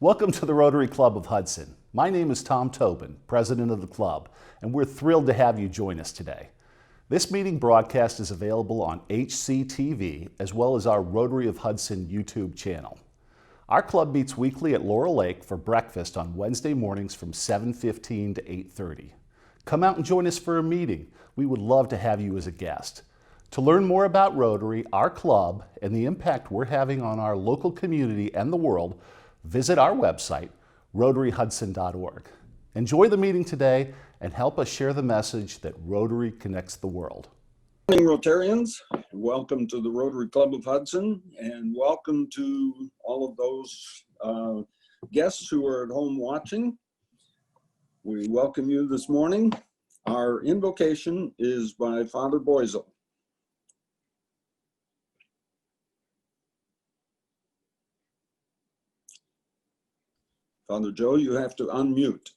Welcome to the Rotary Club of Hudson. My name is Tom Tobin, president of the club, and we're thrilled to have you join us today. This meeting broadcast is available on HCTV as well as our Rotary of Hudson YouTube channel. Our club meets weekly at Laurel Lake for breakfast on Wednesday mornings from 7:15 to 8:30. Come out and join us for a meeting. We would love to have you as a guest. To learn more about Rotary, our club, and the impact we're having on our local community and the world, visit our website, rotaryhudson.org. Enjoy the meeting today and help us share the message that Rotary connects the world. Good morning, Rotarians. Welcome to the Rotary Club of Hudson, and welcome to all of those guests who are at home watching. We welcome you this morning. Our invocation is by Father Boisel. Father Joe, you have to unmute.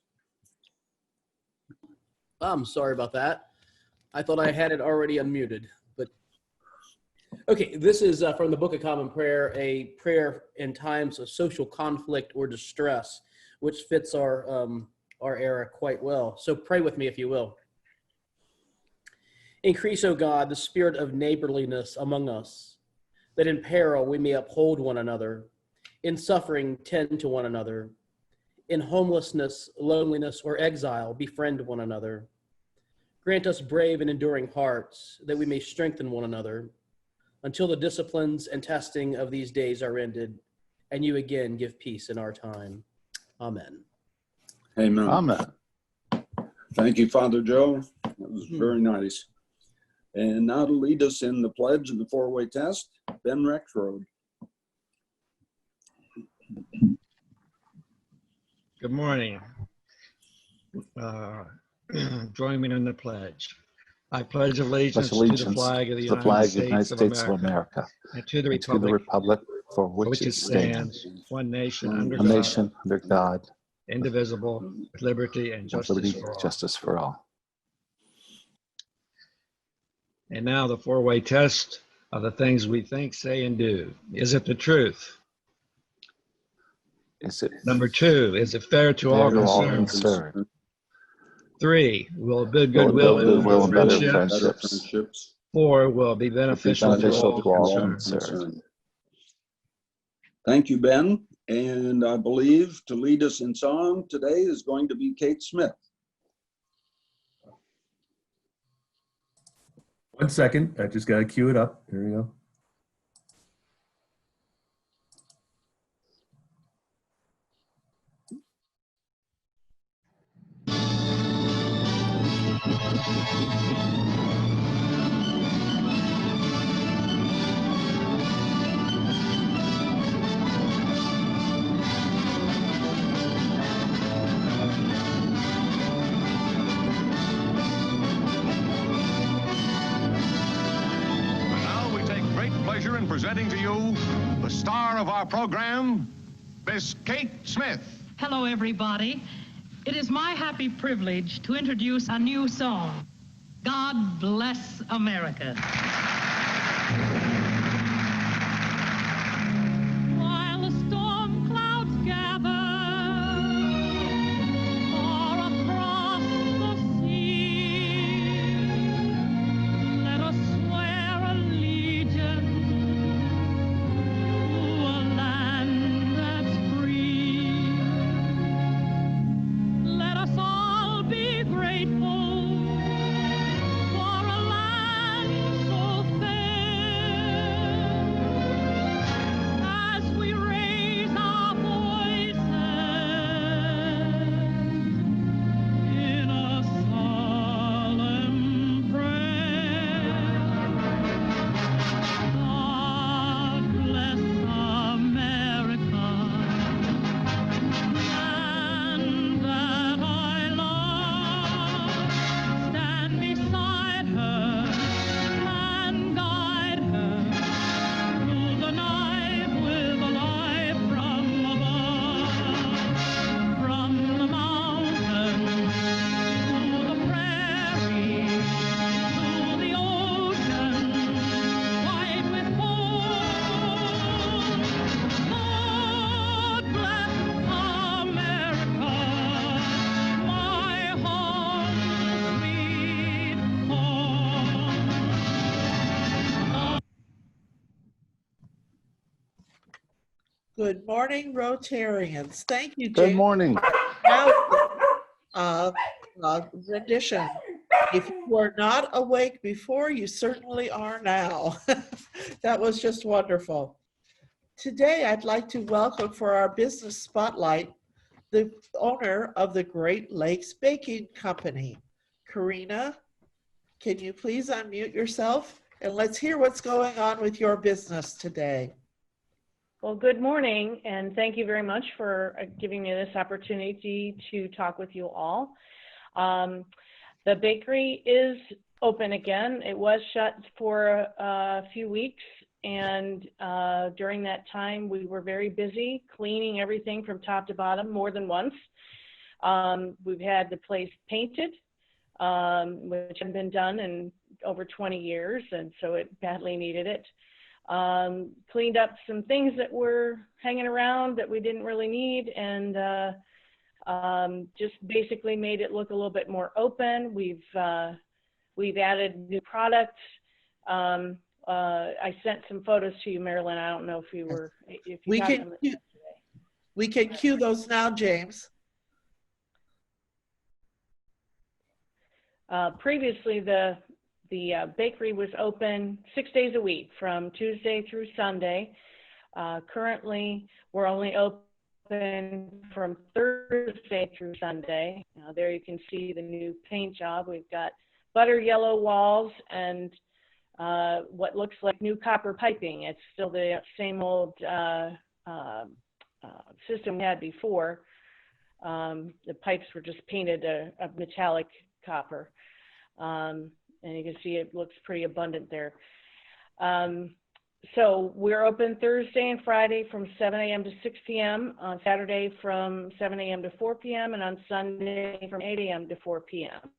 I'm sorry about that. I thought I had it already unmuted, but okay. This is from the Book of Common Prayer, a prayer in times of social conflict or distress, which fits our era quite well. So pray with me if you will. Increase, O God, the spirit of neighborliness among us, that in peril we may uphold one another, in suffering tend to one another, in homelessness, loneliness, or exile, befriend one another. Grant us brave and enduring hearts, that we may strengthen one another, until the disciplines and testing of these days are ended, and you again give peace in our time. Amen. Amen. Amen. Thank you, Father Joe. That was very nice. And now to lead us in the pledge and the four-way test, Ben Rexroad. Good morning. Join me in the pledge. I pledge allegiance to the flag of the United States of America and to the republic for which it stands, one nation under God, indivisible, with liberty and justice for all. And now the four-way test of the things we think, say, and do. Is it the truth? Number two, is it fair to all concerned? 3, will it build goodwill and better friendships? 4, will it be beneficial to all concerned? Thank you, Ben. And I believe to lead us in song today is going to be Kate Smith. 1 second, I just got to cue it up. Here we go. In presenting to you the star of our program, Miss Kate Smith. Hello, everybody. It is my happy privilege to introduce a new song, God Bless America. While the storm clouds gather far across the sea, let us swear allegiance grateful for a land so Good morning, Rotarians. Thank you, Good James. morning. Now, rendition. If you were not awake before, you certainly are now. That was just wonderful. Today, I'd like to welcome for our business spotlight the owner of the Great Lakes Baking Company. Karina, can you please unmute yourself? And let's hear what's going on with your business today. Well, good morning, and thank you very much for giving me this opportunity to talk with you all. The bakery is open again. It was shut for a few weeks, and during that time, we were very busy cleaning everything from top to bottom more than once. We've had the place painted, which had been done in over 20 years, and so it badly needed it. Cleaned up some things that were hanging around that we didn't really need, and just basically made it look a little bit more open. We've added new products. I sent some photos to you, Marilyn. I don't know if you were, if you got them today. We can cue those now, James. Previously, the bakery was open 6 days a week from Tuesday through Sunday. Currently, we're only open from Thursday through Sunday. There you can see the new paint job. We've got butter yellow walls and what looks like new copper piping. It's still the same old system we had before. The pipes were just painted a metallic copper. And you can see it looks pretty abundant there. So we're open Thursday and Friday from 7 a.m. to 6 p.m., on Saturday from 7 a.m. to 4 p.m., and on Sunday from 8 a.m. to 4 p.m.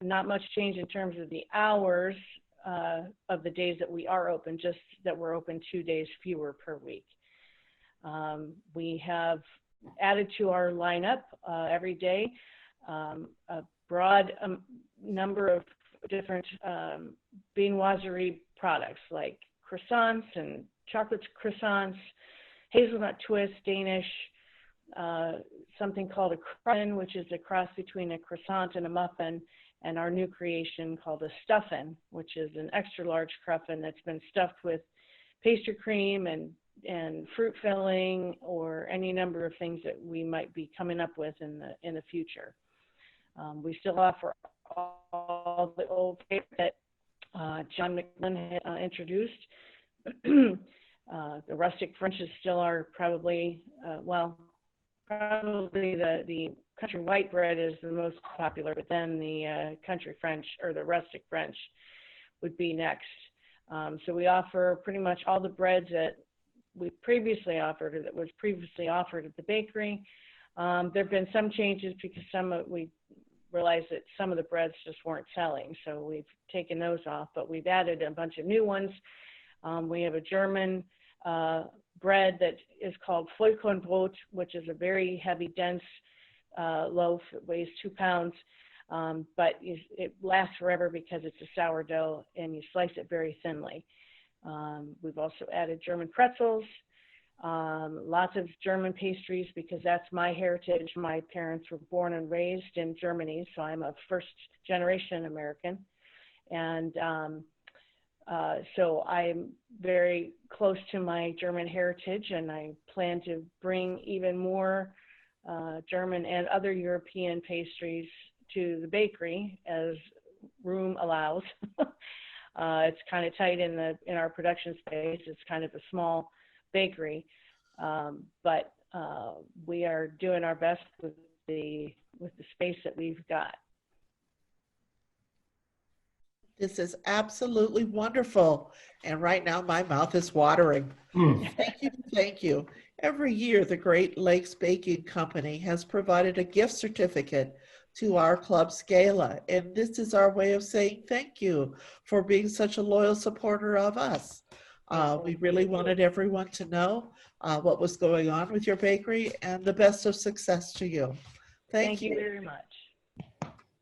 Not much change in terms of the hours of the days that we are open, just that we're open 2 days fewer per week. We have added to our lineup every day a broad number of different viennoiserie products like croissants and chocolate croissants, hazelnut twist, Danish, something called a cruffin, which is a cross between a croissant and a muffin, and our new creation called a stuffin, which is an extra large cruffin that's been stuffed with pastry cream and fruit filling, or any number of things that we might be coming up with in the future. We still offer all the old favorites that John McMillan had introduced. The rustic French is still probably the country white bread is the most popular, but then the country French or the rustic French would be next. So we offer pretty much all the breads that we previously offered, or that was previously offered at the bakery. There have been some changes because we realized that some of the breads just weren't selling, so we've taken those off, but we've added a bunch of new ones. We have a German bread that is called Vollkornbrot, which is a very heavy, dense loaf. It weighs 2 pounds, but it lasts forever because it's a sourdough and you slice it very thinly. We've also added German pretzels, lots of German pastries because that's my heritage. My parents were born and raised in Germany, so I'm a first-generation American. And so I'm very close to my German heritage, and I plan to bring even more German and other European pastries to the bakery as room allows. It's kind of tight in our production space. It's kind of a small bakery, but we are doing our best with the space that we've got. This is absolutely wonderful. And right now my mouth is watering. Thank you. Thank you. Every year, the Great Lakes Baking Company has provided a gift certificate to our club's gala. And this is our way of saying thank you for being such a loyal supporter of us. We really wanted everyone to know what was going on with your bakery, and the best of success to you. Thank you very much.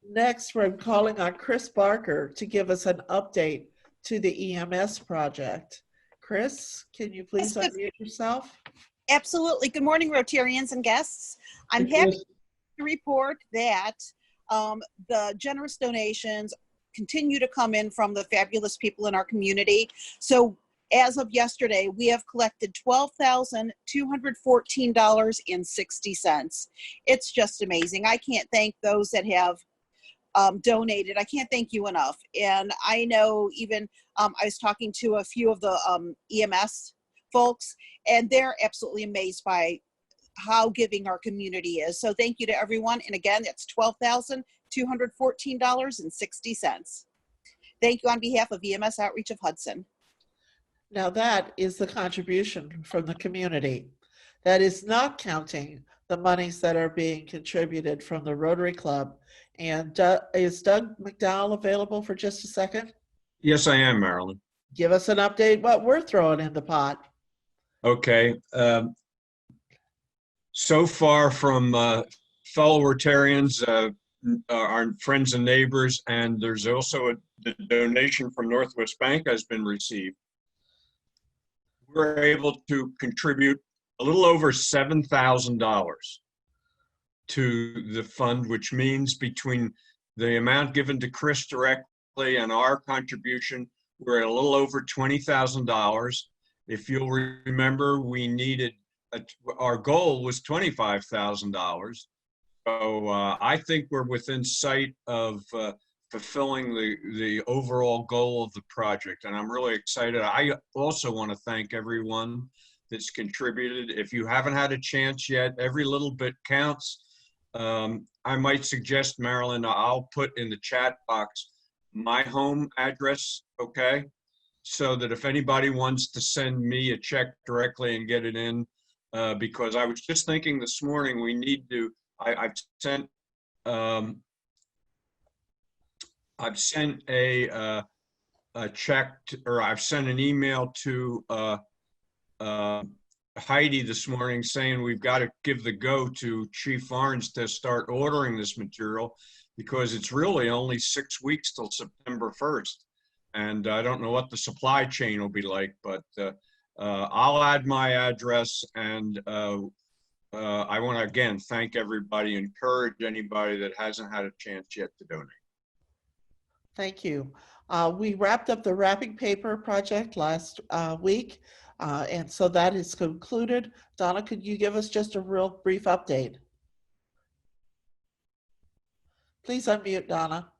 Next, we're calling on Chris Barker to give us an update to the EMS project. Chris, can you please Yes, unmute yourself? absolutely. Good morning, Rotarians and guests. I'm Hey, happy Chris. to report that the generous donations continue to come in from the fabulous people in our community. So as of yesterday, we have collected $12,214.60. It's just amazing. I can't thank those that have donated. I can't thank you enough. And I know even I was talking to a few of the EMS folks, and they're absolutely amazed by how giving our community is. So thank you to everyone. And again, it's $12,214.60. Thank you on behalf of EMS Outreach of Hudson. Now that is the contribution from the community. That is not counting the monies that are being contributed from the Rotary Club. And is Doug McDowell available for just a second? Yes, I am, Marilyn. Give us an update what we're throwing in the pot. Okay. So far from fellow Rotarians, our friends and neighbors, and there's also the donation from Northwest Bank has been received. We're able to contribute a little over $7,000 to the fund, which means between the amount given to Chris directly and our contribution, we're at a little over $20,000. If you'll remember, we needed, our goal was $25,000. So I think we're within sight of fulfilling the overall goal of the project, and I'm really excited. I also want to thank everyone that's contributed. If you haven't had a chance yet, every little bit counts. I might suggest, Marilyn, I'll put in the chat box my home address, okay? So that if anybody wants to send me a check directly and get it in, because I was just thinking this morning, we need to, I've sent a check or I've sent an email to Heidi this morning saying we've got to give the go to Chief Barnes to start ordering this material, because it's really only 6 weeks till September 1st. And I don't know what the supply chain will be like, but I'll add my address, and I want to again thank everybody, encourage anybody that hasn't had a chance yet to donate. Thank you. We wrapped up the wrapping paper project last week, and so that is concluded. Donna, could you give us just a real brief update? Please unmute, Donna.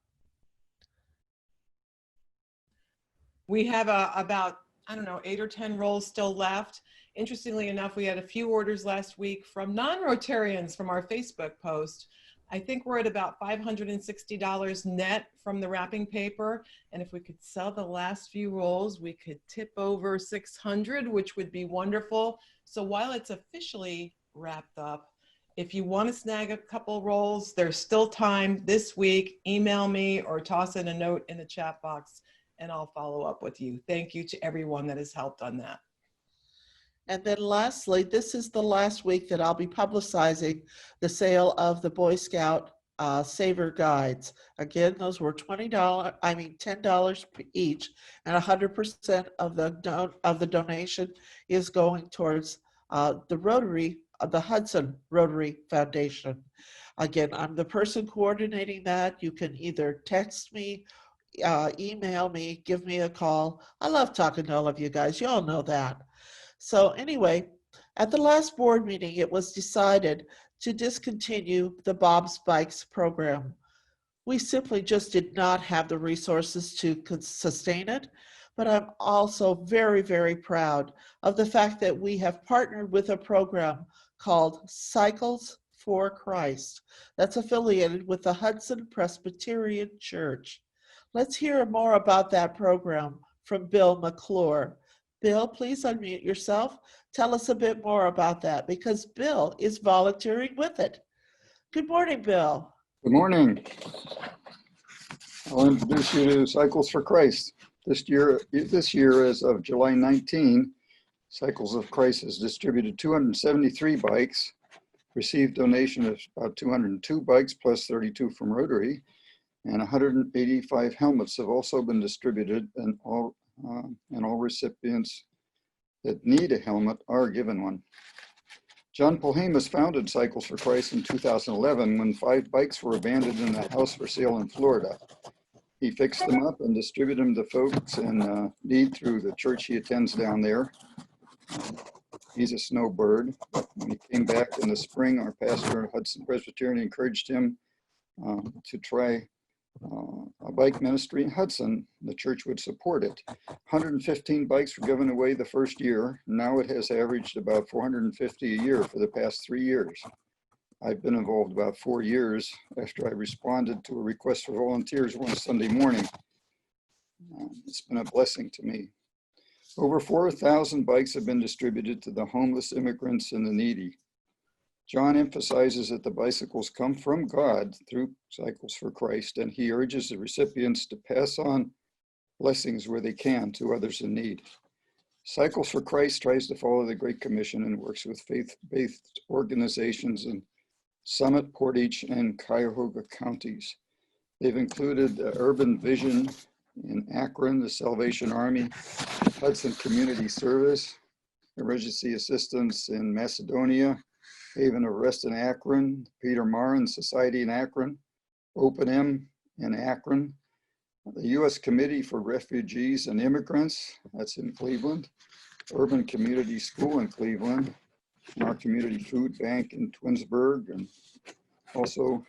We have about, I don't know, 8 or 10 rolls still left. Interestingly enough, we had a few orders last week from non-Rotarians from our Facebook post. I think we're at about $560 net from the wrapping paper. And if we could sell the last few rolls, we could tip over 600, which would be wonderful. So while it's officially wrapped up, if you want to snag a couple rolls, there's still time this week. Email me or toss in a note in the chat box, and I'll follow up with you. Thank you to everyone that has helped on that. And then lastly, this is the last week that I'll be publicizing the sale of the Boy Scout Saver Guides. Again, those were $10 each, and 100% of the donation is going towards the Rotary, the Hudson Rotary Foundation. Again, I'm the person coordinating that. You can either text me, email me, give me a call. I love talking to all of you guys. You all know that. So anyway, at the last board meeting, it was decided to discontinue the Bob's Bikes program. We simply just did not have the resources to sustain it, but I'm also very, very proud of the fact that we have partnered with a program called Cycles for Christ that's affiliated with the Hudson Presbyterian Church. Let's hear more about that program from Bill McClure. Bill, please unmute yourself. Tell us a bit more about that, because Bill is volunteering with it. Good morning, Bill. Good morning. I'll introduce you to Cycles for Christ. This year, as of July 19, Cycles of Christ has distributed 273 bikes, received donation of about 202 bikes plus 32 from Rotary, and 185 helmets have also been distributed, and all recipients that need a helmet are given one. John Polhemus founded Cycles for Christ in 2011 when 5 bikes were abandoned in a house for sale in Florida. He fixed them up and distributed them to folks in need through the church he attends down there. He's a snowbird. When he came back in the spring, our pastor at Hudson Presbyterian encouraged him to try a bike ministry in Hudson. The church would support it. 115 bikes were given away the first year. Now it has averaged about 450 a year for the past 3 years. I've been involved about 4 years after I responded to a request for volunteers one Sunday morning. It's been a blessing to me. Over 4,000 bikes have been distributed to the homeless, immigrants, and the needy. John emphasizes that the bicycles come from God through Cycles for Christ, and he urges the recipients to pass on blessings where they can to others in need. Cycles for Christ tries to follow the Great Commission and works with faith-based organizations in Summit, Portage, and Cuyahoga counties. They've included Urban Vision in Akron, the Salvation Army, Hudson Community Service, Emergency Assistance in Macedonia, Haven of Rest in Akron, Peter Marin Society in Akron, Open M in Akron, the U.S. Committee for Refugees and Immigrants, that's in Cleveland, Urban Community School in Cleveland, our Community Food Bank in Twinsburg, and also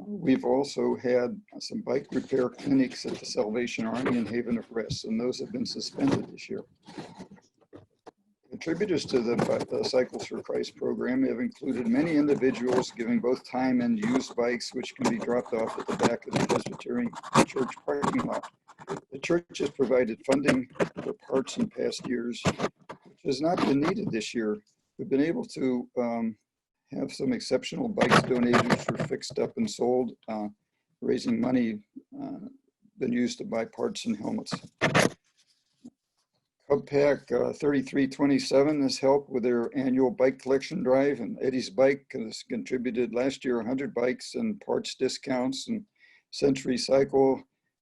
we've also had some bike repair clinics at the Salvation Army and Haven of Rest, and those have been suspended this year. Contributors to the Cycles for Christ program have included many individuals giving both time and used bikes, which can be dropped off at the back of the Presbyterian Church parking lot. The church has provided funding for parts in past years, which has not been needed this year. We've been able to have some exceptional bikes donated, which were fixed up and sold, raising money been used to buy parts and helmets. Cubpack 3327 has helped with their annual bike collection drive, and Eddie's Bike has contributed last year 100 bikes and parts discounts, and Century Cycle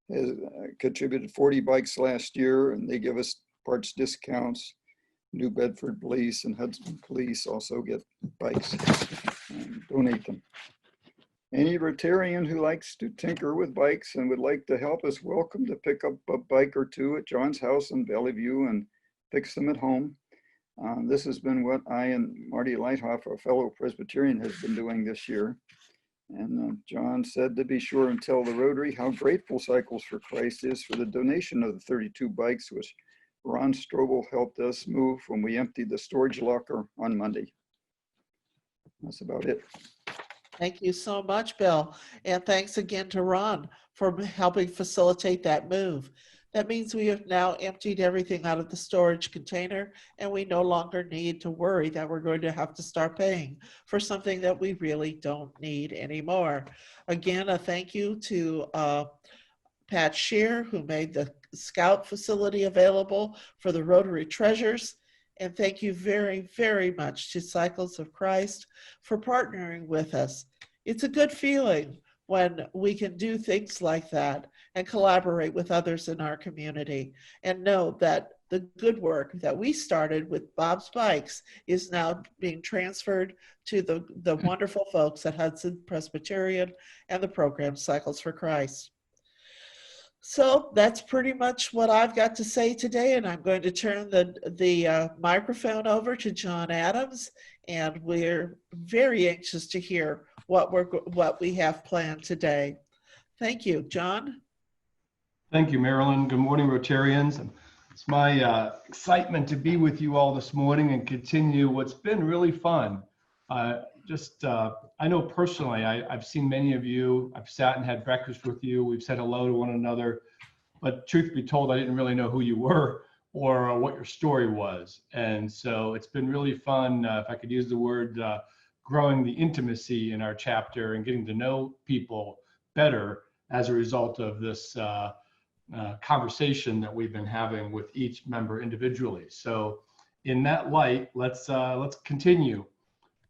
has contributed 40 bikes last year, and they give us parts discounts. New Bedford Police and Hudson Police also get bikes and donate them. Any Rotarian who likes to tinker with bikes and would like to help is welcome to pick up a bike or two at John's house in Valley View and fix them at home. This has been what I and Marty Lighthoff, a fellow Presbyterian, has been doing this year. And John said to be sure and tell the Rotary how grateful Cycles for Christ is for the donation of the 32 bikes, which Ron Strobel helped us move when we emptied the storage locker on Monday. That's about it. Thank you so much, Bill. And thanks again to Ron for helping facilitate that move. That means we have now emptied everything out of the storage container, and we no longer need to worry that we're going to have to start paying for something that we really don't need anymore. Again, a thank you to Pat Shear, who made the Scout facility available for the Rotary Treasures. And thank you very, very much to Cycles of Christ for partnering with us. It's a good feeling when we can do things like that and collaborate with others in our community and know that the good work that we started with Bob's Bikes is now being transferred to the wonderful folks at Hudson Presbyterian and the program Cycles for Christ. So that's pretty much what I've got to say today, and I'm going to turn the microphone over to John Adams, and we're very anxious to hear what we have planned today. Thank you, John. Thank you, Marilyn. Good morning, Rotarians. It's my excitement to be with you all this morning and continue what's been really fun. I know personally, I've seen many of you. I've sat and had breakfast with you. We've said hello to one another. But truth be told, I didn't really know who you were or what your story was. And so it's been really fun, if I could use the word, growing the intimacy in our chapter and getting to know people better as a result of this conversation that we've been having with each member individually. So in that light, let's continue.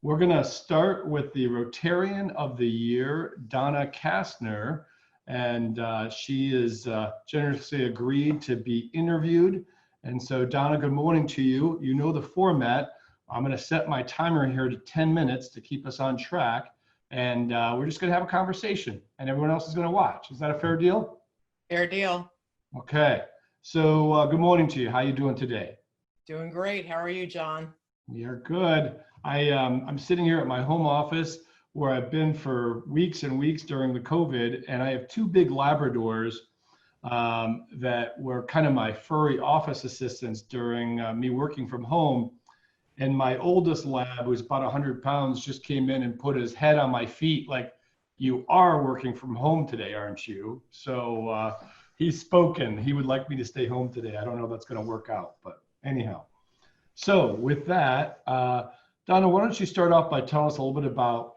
We're going to start with the Rotarian of the Year, Donna Kastner, and she is generously agreed to be interviewed And so Donna, good morning to you. You know the format. I'm going to set my timer here to 10 minutes to keep us on track. And we're just going to have a conversation and everyone else is going to watch. Is that a fair deal? Fair deal. Okay. So good morning to you. How are you doing today? Doing great. How are you, John? We are good. I'm sitting here at my home office where I've been for weeks and weeks during the COVID, and I have two big Labradors that were kind of my furry office assistants during me working from home. And my oldest lab, who's about 100 pounds, just came in and put his head on my feet like, "You are working from home today, aren't you?" So he's spoken. He would like me to stay home today. I don't know if that's going to work out, but anyhow. So with that, Donna, why don't you start off by telling us a little bit about,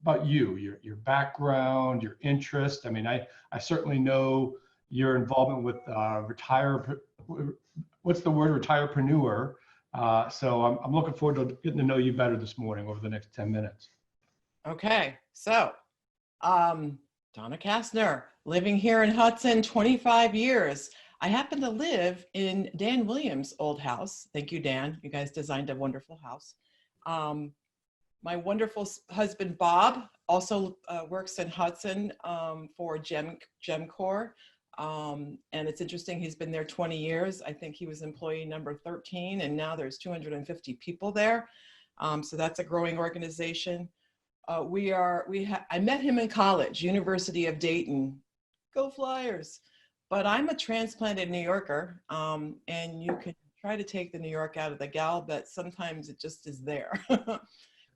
about you, your background, your interest. I mean, I certainly know your involvement with retirepreneur. So I'm looking forward to getting to know you better this morning over the next 10 minutes. Okay, so Donna Kastner, living here in Hudson, 25 years. I happen to live in Dan Williams' old house. Thank you, Dan. You guys designed a wonderful house. My wonderful husband, Bob, also works in Hudson for GemCorp. And it's interesting, he's been there 20 years. I think he was employee number 13, and now there's 250 people there. So that's a growing organization. I met him in college, University of Dayton. Go Flyers. But I'm a transplanted New Yorker, and you can try to take the New York out of the gal, but sometimes it just is there.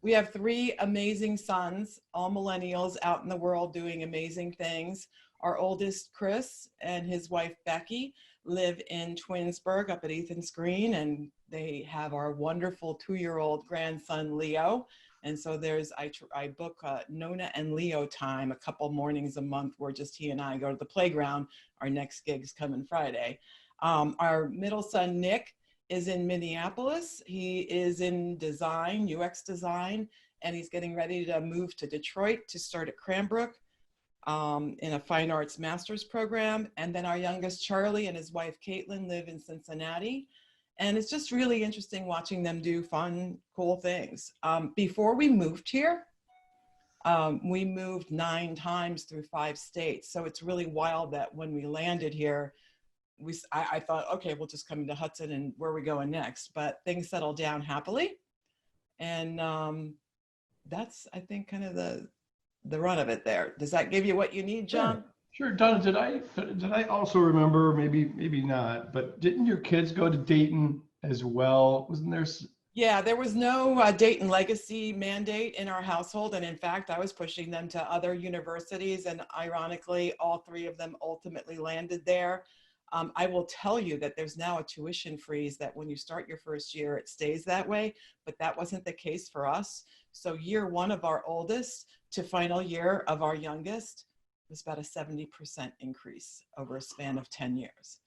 We have 3 amazing sons, all millennials out in the world doing amazing things. Our oldest, Chris, and his wife, Becky, live in Twinsburg up at Ethan's Green, and they have our wonderful 2-year-old grandson, Leo. And so I book Nona and Leo time a couple mornings a month where just he and I go to the playground. Our next gig's coming Friday. Our middle son, Nick, is in Minneapolis. He is in design, UX design, and he's getting ready to move to Detroit to start at Cranbrook in a fine arts master's program. And then our youngest, Charlie, and his wife, Caitlin, live in Cincinnati. And it's just really interesting watching them do fun, cool things. Before we moved here, we moved 9 times through 5 states. So it's really wild that when we landed here, I thought, okay, we'll just come to Hudson and where are we going next? But things settled down happily. And that's, I think, kind of the run of it there. Does that give you what you need, John? Sure. Donna, did I also remember, maybe not, but didn't your kids go to Dayton as well? Wasn't there? Yeah, there was no Dayton legacy mandate in our household. And in fact, I was pushing them to other universities. And ironically, all 3 of them ultimately landed there. I will tell you that there's now a tuition freeze that when you start your first year, it stays that way. But that wasn't the case for us. So year 1 of our oldest to final year of our youngest was about a 70% increase over a span of 10 years.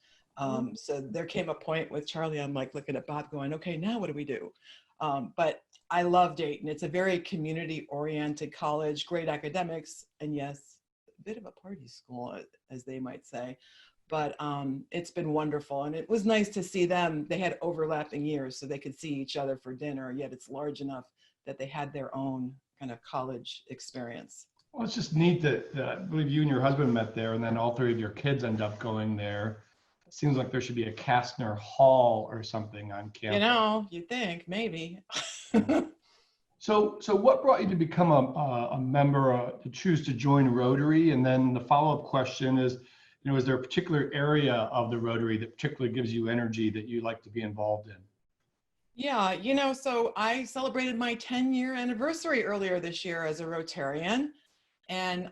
So there came a point with Charlie, I'm like looking at Bob going, okay, now what do we do? But I love Dayton. It's a very community-oriented college, great academics, and yes, a bit of a party school, as they might say. But it's been wonderful. And it was nice to see them. They had overlapping years so they could see each other for dinner, yet it's large enough that they had their own kind of college experience. Well, it's just neat that I believe you and your husband met there, and then all 3 of your kids end up going there. It seems like there should be a Kastner Hall or something on campus. You think, maybe. So what brought you to become a member, to choose to join Rotary? And then the follow-up question is, is there a particular area of the Rotary that particularly gives you energy that you like to be involved in? Yeah, so I celebrated my 10-year anniversary earlier this year as a Rotarian. And,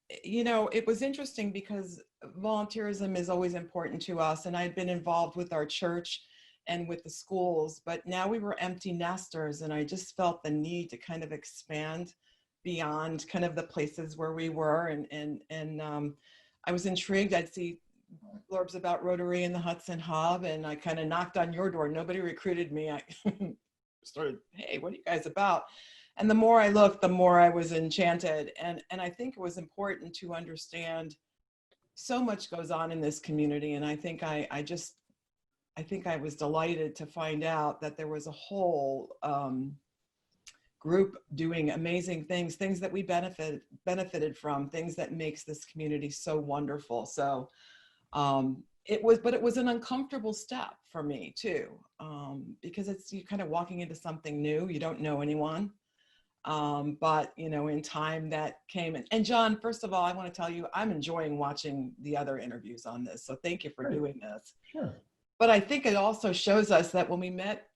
it was interesting because volunteerism is always important to us. And I'd been involved with our church and with the schools, but now we were empty nesters. And I just felt the need to kind of expand beyond kind of the places where we were. And I was intrigued. I'd see blurbs about Rotary in the Hudson Hub, and I kind of knocked on your door. Nobody recruited me. I started, hey, what are you guys about? And the more I looked, the more I was enchanted. And I think it was important to understand so much goes on in this community. And I think I I think I was delighted to find out that there was a whole group doing amazing things that we benefited from, things that makes this community so wonderful. So it was an uncomfortable step for me too, because you're kind of walking into something new. You don't know anyone. But you know, in time that came and John, first of all, I want to tell you, I'm enjoying watching the other interviews on this. So thank you for doing this. Sure. But I think it also shows us that when we met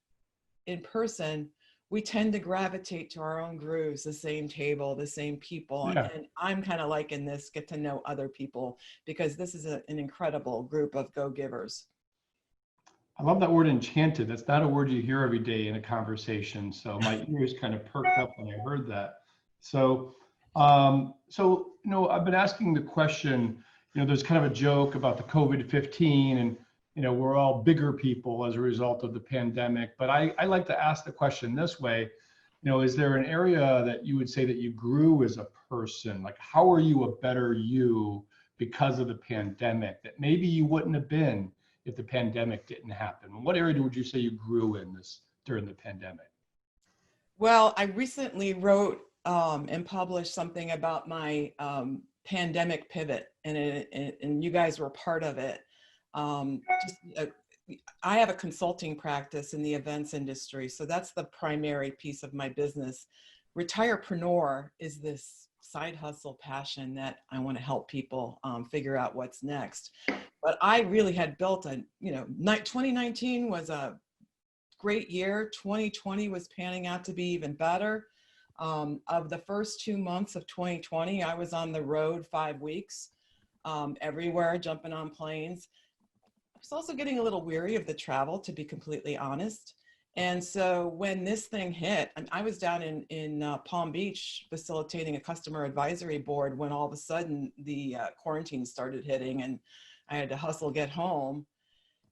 in person, we tend to gravitate to our own grooves, the same table, the same people. Yeah. And I'm kind of liking this, get to know other people, because this is an incredible group of go-givers. I love that word enchanted. That's not a word you hear every day in a conversation. So my ears kind of perked up when I heard that. So, you know, I've been asking the question, you know, there's kind of a joke about the COVID-15 and, you know, we're all bigger people as a result of the pandemic. But I like to ask the question this way, you know, is there an area that you would say that you grew as a person? Like, how are you a better you because of the pandemic that maybe you wouldn't have been if the pandemic didn't happen? What area would you say you grew in during the pandemic? Well, I recently wrote and published something about my pandemic pivot, and you guys were part of it. I have a consulting practice in the events industry, so that's the primary piece of my business. Retirepreneur is this side hustle passion that I want to help people figure out what's next. But I really had built 2019 was a great year. 2020 was panning out to be even better. Of the first 2 months of 2020, I was on the road 5 weeks, everywhere, jumping on planes. I was also getting a little weary of the travel, to be completely honest. And so when this thing hit, I was down in Palm Beach facilitating a customer advisory board when all of a sudden the quarantine started hitting and I had to hustle, get home.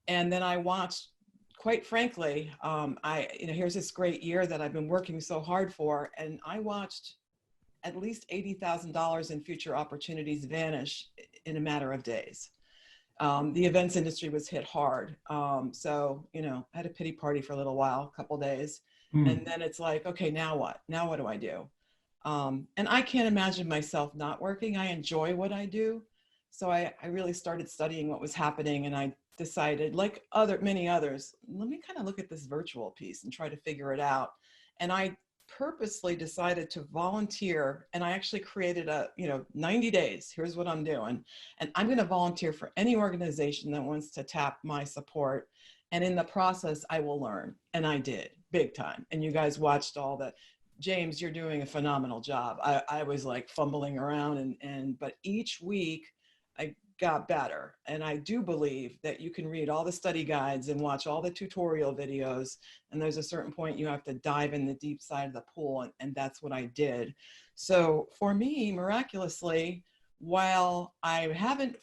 And then I watched, quite frankly, here's this great year that I've been working so hard for, and I watched at least $80,000 in future opportunities vanish in a matter of days. The events industry was hit hard. So, you know, I had a pity party for a little while, a couple days. And then it's like, okay, now what? Now what do I do? And I can't imagine myself not working. I enjoy what I do. So I really started studying what was happening, and I decided, like many others, let me kind of look at this virtual piece and try to figure it out. And I purposely decided to volunteer, and I actually created 90 days, here's what I'm doing. And I'm going to volunteer for any organization that wants to tap my support. And in the process, I will learn. And I did, big time. And you guys watched all that. James, you're doing a phenomenal job. I was like fumbling around, but each week I got better. And I do believe that you can read all the study guides and watch all the tutorial videos. And there's a certain point you have to dive in the deep side of the pool. And that's what I did. So for me, miraculously, while I haven't,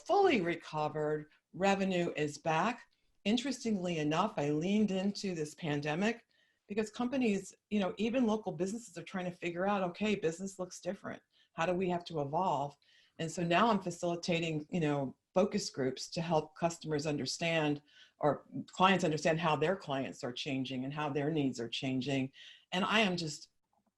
fully recovered, revenue is back. Interestingly enough, I leaned into this pandemic because companies, even local businesses are trying to figure out, okay, business looks different. How do we have to evolve? And so now I'm facilitating, focus groups to help customers understand, or clients understand, how their clients are changing and how their needs are changing. And I am just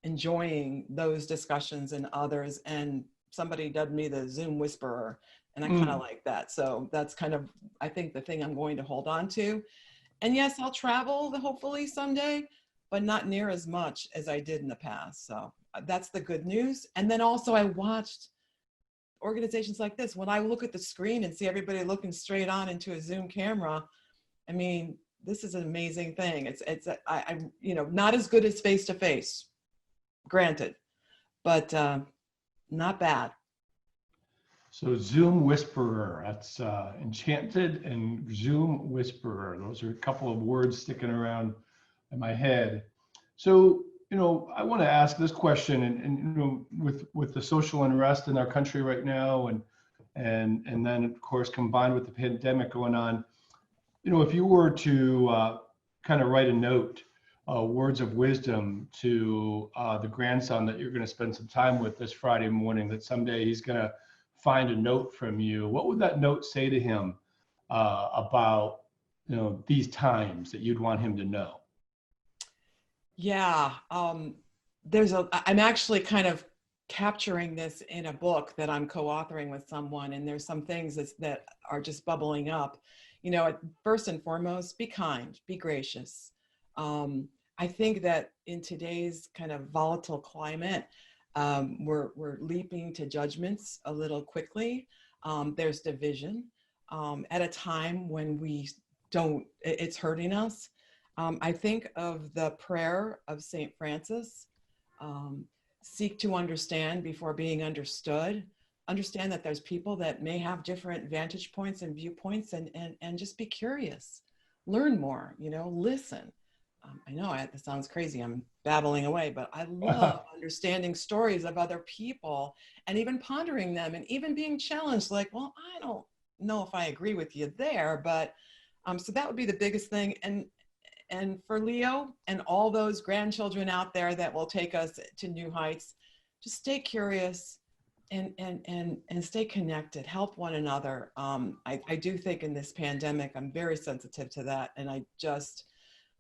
enjoying those discussions and others. And somebody dubbed me the Zoom whisperer, and I kind of like that. So that's kind of, I think, the thing I'm going to hold on to. And yes, I'll travel hopefully someday, but not near as much as I did in the past. So that's the good news. And then also I watched organizations like this. When I look at the screen and see everybody looking straight on into a Zoom camera, I mean, this is an amazing thing. It's not as good as face-to-face, granted, but not bad. So Zoom whisperer, that's enchanted and Zoom whisperer. Those are a couple of words sticking around in my head. So, I want to ask this question, and with the social unrest in our country right now, and then of course combined with the pandemic going on, if you were to kind of write a note, words of wisdom to the grandson that you're going to spend some time with this Friday morning, that someday he's going to find a note from you, what would that note say to him about these times that you'd want him to know? Yeah, I'm actually kind of capturing this in a book that I'm co-authoring with someone, and there's some things that are just bubbling up. First and foremost, be kind, be gracious. I think that in today's kind of volatile climate, we're leaping to judgments a little quickly. There's division at a time when it's hurting us. I think of the prayer of St. Francis, seek to understand before being understood. Understand that there's people that may have different vantage points and viewpoints, and just be curious, learn more, listen. I know that sounds crazy. I'm babbling away, but I love understanding stories of other people and even pondering them and even being challenged like, well, I don't know if I agree with you there, but so that would be the biggest thing. And for Leo and all those grandchildren out there that will take us to new heights, just stay curious and stay connected, help one another. I do think in this pandemic, I'm very sensitive to that. And I just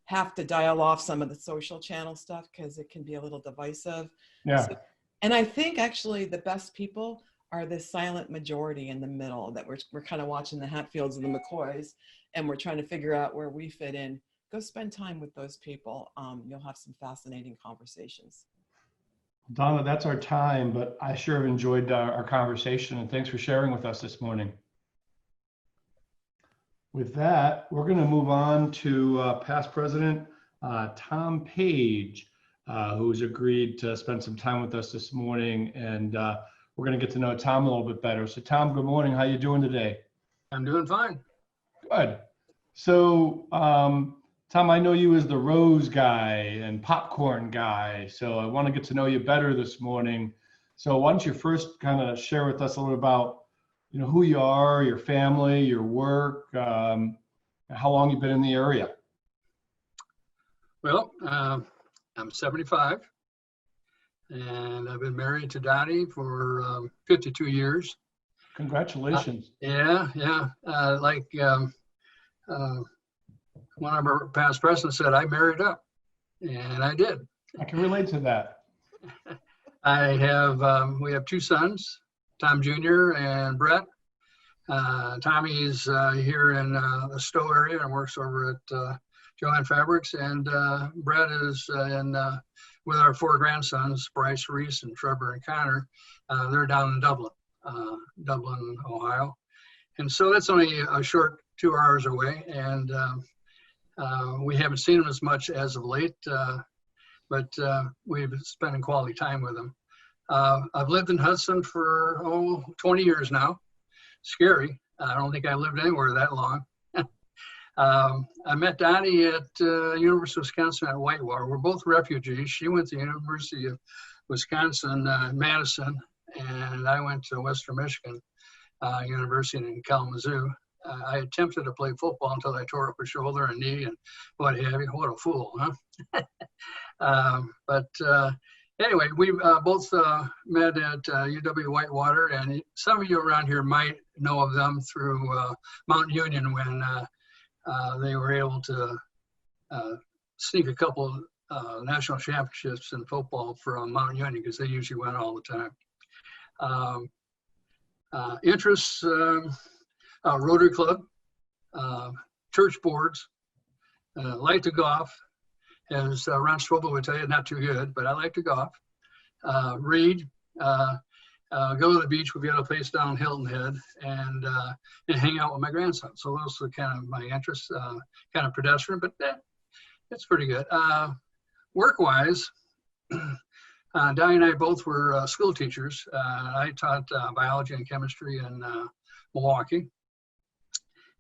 have to dial off some of the social channel stuff because it can be a little divisive. Yeah. And I think actually the best people are the silent majority in the middle, that we're kind of watching the Hatfields and the McCoys, and we're trying to figure out where we fit in. Go spend time with those people. You'll have some fascinating conversations. Donna, that's our time, but I sure have enjoyed our conversation, and thanks for sharing with us this morning. With that, we're going to move on to past president Tom Page, who's agreed to spend some time with us this morning, and we're going to get to know Tom a little bit better. So Tom, good morning. How you doing today? I'm doing fine. Good. So Tom, I know you as the rose guy and popcorn guy, so I want to get to know you better this morning. So why don't you first kind of share with us a little about who you are, your family, your work, how long you've been in the area. Well, I'm 75, and I've been married to Dottie for 52 years. Congratulations. Yeah. Like one of our past presidents said, I married up, and I did. I can relate to that. We have two sons, Tom Jr. and Brett. Tommy's here in the Stowe area and works over at Joanne Fabrics, and Brett is with our four grandsons, Bryce, Reese, and Trevor and Connor. They're down in Dublin, Ohio. And so that's only a short 2 hours away, and we haven't seen them as much as of late, but we've been spending quality time with them. I've lived in Hudson for 20 years now. Scary. I don't think I lived anywhere that long. I met Dottie at University of Wisconsin at Whitewater. We're both refugees. She went to the University of Wisconsin, Madison, and I went to Western Michigan University in Kalamazoo. I attempted to play football until I tore up a shoulder and knee and what have you. What a fool, huh? Anyway, we both met at UW Whitewater, and some of you around here might know of them through Mount Union when they were able to sneak a couple national championships in football from Mount Union, because they usually win all the time. Interests, Rotary Club, church boards, like to golf. As Ron Strobel would tell you, not too good, but I like to golf. Read, go to the beach. We've got a place down Hilton Head, and hang out with my grandson. So those are kind of my interests, kind of pedestrian, but it's pretty good. Work-wise, Di and I both were school teachers. I taught biology and chemistry in Milwaukee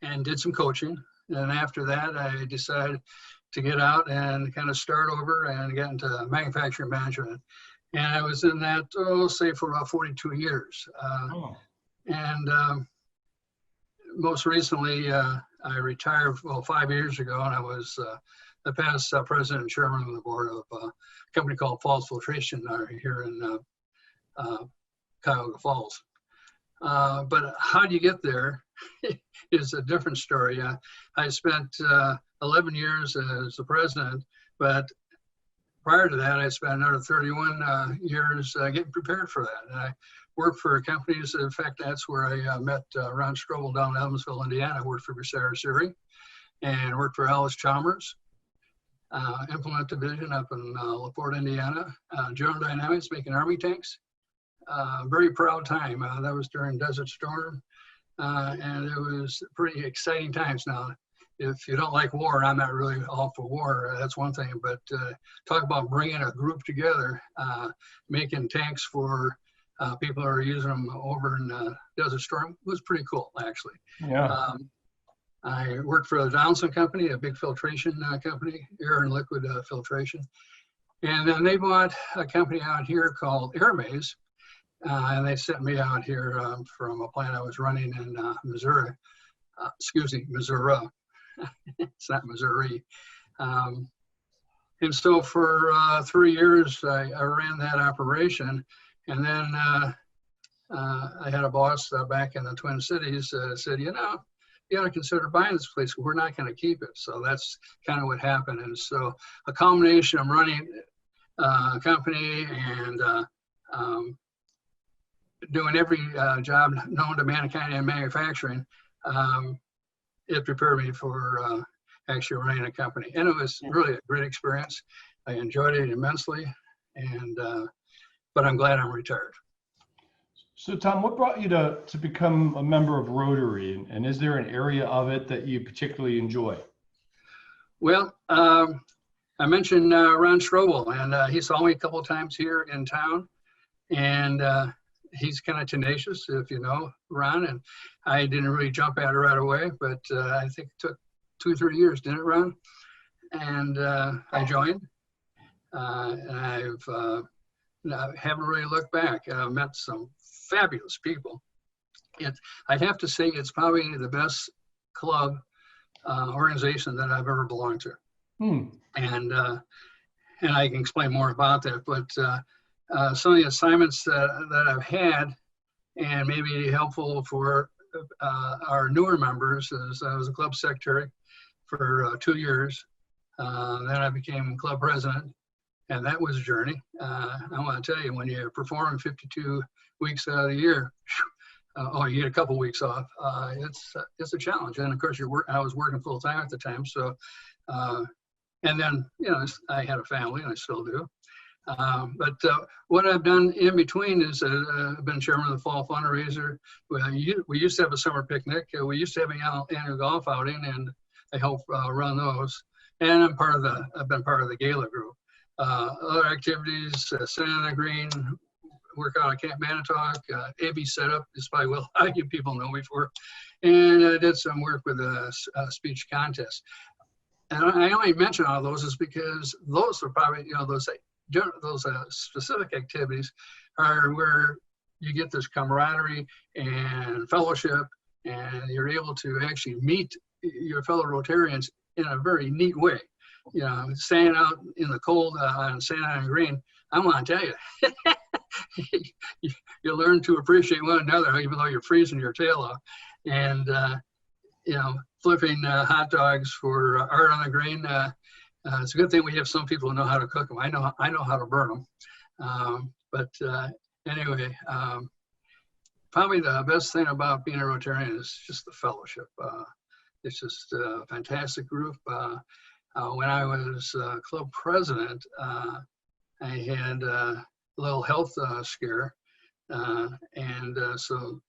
and did some coaching. And after that, I decided to get out and kind of start over and get into manufacturing management. And I was in that, say, for about 42 years. And most recently, I retired 5 years ago, and I was the past president and chairman of the board of a company called Falls Filtration here in Cuyahoga Falls. But how do you get there? is a different story. I spent 11 years as the president, but prior to that, I spent another 31 years getting prepared for that. And I worked for companies. In fact, that's where I met Ron Strobel down in Evansville, Indiana. I worked for Bucera Siri and worked for Alice Chalmers, Implement Division up in LaPorte, Indiana. General Dynamics making Army tanks. Very proud time. That was during Desert Storm. And it was pretty exciting times. Now, if you don't like war, and I'm not really all for war, that's one thing, but talk about bringing a group together, making tanks for people who are using them over in Desert Storm was pretty cool, actually. Yeah. I worked for the Donaldson Company, a big filtration company, air and liquid filtration. And then they bought a company out here called Airmaze, and they sent me out here from a plant I was running in Missouri. Missouri. It's not Missouri. And so for 3 years, I ran that operation. And then I had a boss back in the Twin Cities said, you know, you got to consider buying this place. We're not going to keep it. So that's kind of what happened. And so a combination of running a company and doing every job known to mankind in manufacturing, it prepared me for actually running a company. And it was really a great experience. I enjoyed it immensely. And but I'm glad I'm retired. So Tom, what brought you to become a member of Rotary? And is there an area of it that you particularly enjoy? Well, I mentioned Ron Strobel, and he saw me a couple of times here in town. And he's kind of tenacious, if you know Ron. And I didn't really jump at it right away, but I think it took 2 or 3 years, didn't it, Ron? And I joined. And I haven't really looked back. I've met some fabulous people. I'd have to say it's probably the best club organization that I've ever belonged to. And I can explain more about that. But some of the assignments that I've had, and maybe helpful for our newer members, is I was a club secretary for 2 years. Then I became club president. And that was a journey. I want to tell you, when you perform 52 weeks out of the year, you get a couple weeks off. It's a challenge. And of course, I was working full time at the time. So, and then I had a family, and I still do. But what I've done in between is I've been chairman of the fall fundraiser. We used to have a summer picnic. We used to have an annual golf outing, and I help run those. And I've been part of the gala group. Other activities, sitting on the green, work out at Camp Manitowoc, AB setup is probably well you people know me for, and I did some work with a speech contest. And I only mention all those is because those are probably those specific activities are where you get this camaraderie and fellowship, and you're able to actually meet your fellow Rotarians in a very neat way. Staying out in the cold on Sand on Green, I want to tell you, you learn to appreciate one another, even though you're freezing your tail off. And, flipping hot dogs for Art on the Green, it's a good thing we have some people who know how to cook them. I know how to burn them. Anyway, probably the best thing about being a Rotarian is just the fellowship. It's just a fantastic group. When I was club president, I had a little health scare. So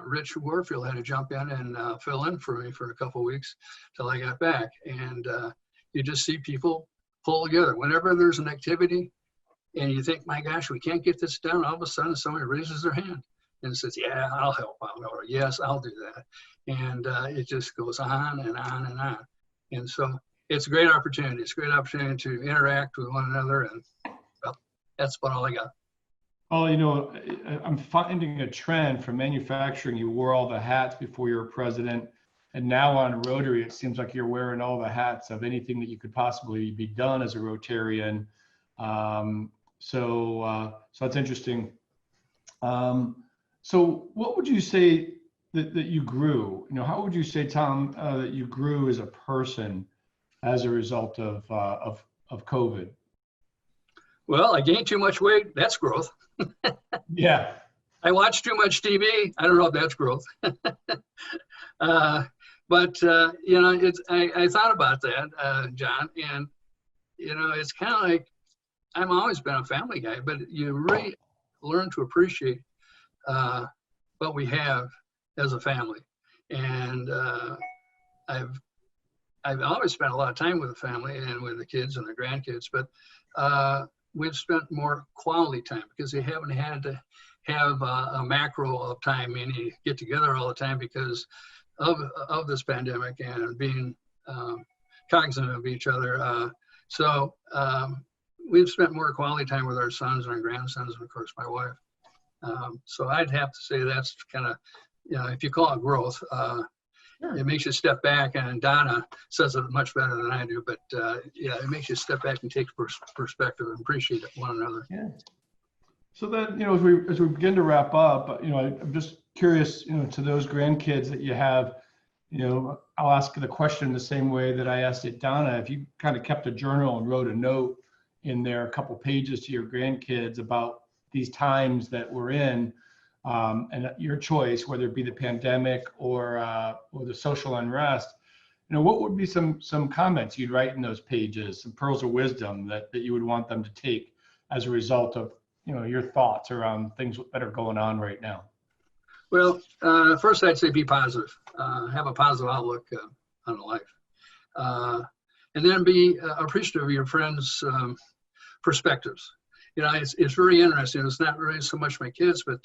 Rich Warfield had to jump in and fill in for me for a couple of weeks till I got back. And you just see people pull together. Whenever there's an activity and you think, my gosh, we can't get this done, all of a sudden somebody raises their hand and says, yeah, I'll help out. Or yes, I'll do that. And it just goes on and on and on. And so it's a great opportunity. It's a great opportunity to interact with one another. And well, that's about all I got. Well, I'm finding a trend from manufacturing. You wore all the hats before you were president. And now on Rotary, it seems like you're wearing all the hats of anything that you could possibly be done as a Rotarian. So that's interesting. So what would you say that you grew? You know, how would you say, Tom, that you grew as a person as a result of COVID? Well, I gained too much weight. That's growth. Yeah. I watched too much TV. I don't know if that's growth. But you know, I thought about that, John, and you know, it's kind of like I've always been a family guy, but you really learn to appreciate what we have as a family. And I've always spent a lot of time with the family and with the kids and the grandkids, but we've spent more quality time because they haven't had to have a macro of time, meaning you get together all the time because of this pandemic and being cognizant of each other. So we've spent more quality time with our sons and our grandsons, and of course my wife. So I'd have to say that's kind of, you know, if you call it growth, it makes you step back, and Donna says it much better than I do, but yeah, it makes you step back and take perspective and appreciate one another. Yeah. So then, you know, as we begin to wrap up, you know, I'm just curious, you know, to those grandkids that you have, you know, I'll ask the question the same way that I asked it, Donna. If you kind of kept a journal and wrote a note in there, a couple pages to your grandkids about these times that we're in, and your choice, whether it be the pandemic or the social unrest, you know, what would be some comments you'd write in those pages, some pearls of wisdom that you would want them to take as a result of, you know, your thoughts around things that are going on right now? Well, first I'd say be positive, have a positive outlook on life, and then be appreciative of your friends' perspectives. You know, it's very interesting. It's not really so much my kids, but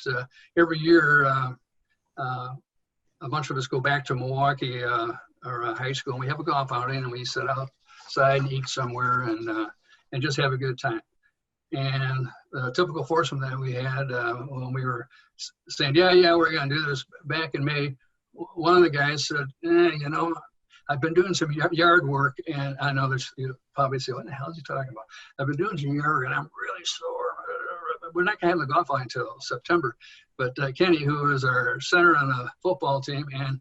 every year a bunch of us go back to Milwaukee or high school, and we have a golf outing, and we sit outside and eat somewhere and just have a good time. And the typical foursome that we had when we were saying, yeah, we're going to do this back in May, one of the guys said, you know, I've been doing some yard work, and I know that you probably say, what the hell is he talking about? I've been doing some yard work, and I'm really sore. We're not going to have the golf line until September. But Kenny, who is our center on the football team and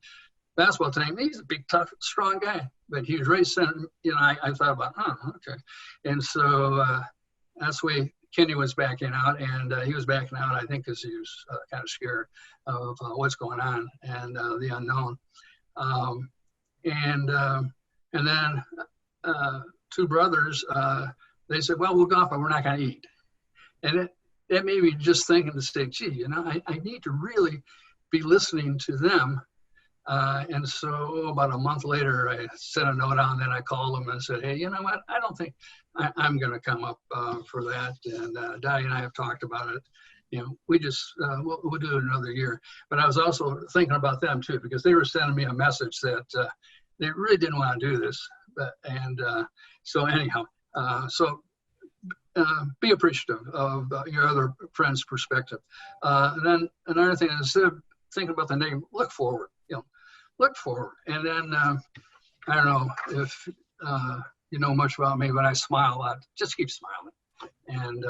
basketball team, he's a big, tough, strong guy. But he was raised center. You know, I thought about, okay. And so that's the way Kenny was backing out, and he was backing out, I think, because he was kind of scared of what's going on and the unknown. And then two brothers, they said, well, we'll golf, but we're not going to eat. And that made me just thinking to say, gee, you know, I need to really be listening to them. And so about a month later, I sent a note out, and then I called them and said, hey, you know what? I don't think I'm going to come up for that. And Dottie and I have talked about it. You know, we just, we'll do it another year. But I was also thinking about them too, because they were sending me a message that they really didn't want to do this. So anyhow, be appreciative of your other friend's perspective. And then another thing, instead of thinking about the name, look forward, you know, look forward. And then, I don't know if you know much about me, but I smile a lot. Just keep smiling. And